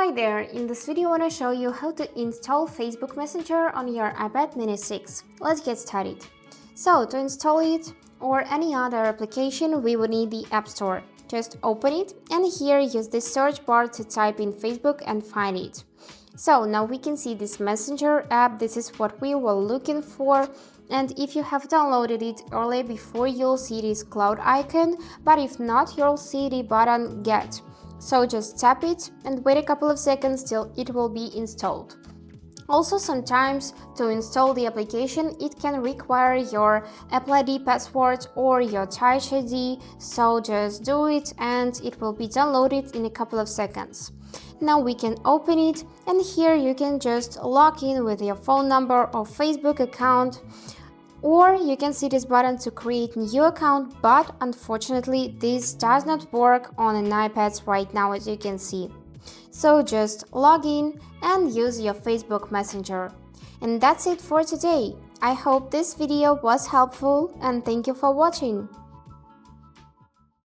Hi there, in this video I want to show you how to install Facebook Messenger on your iPad mini 6. Let's get started. So to install it or any other application we would need the App Store. Just open it and here use the search bar to type in Facebook and find it. So now we can see this Messenger app, this is what we were looking for, and if you have downloaded it earlier before you'll see this cloud icon, but if not you'll see the button Get. So just tap it and wait a couple of seconds till it will be installed. Also sometimes to install the application it can require your Apple ID password or your Touch ID, so just do it and it will be downloaded in a couple of seconds. Now we can open it and here you can just log in with your phone number or Facebook account, or you can see this button to create new account, but unfortunately this does not work on an iPad right now, as you can see. So just log in and use your Facebook Messenger. And that's it for today. I hope this video was helpful and thank you for watching.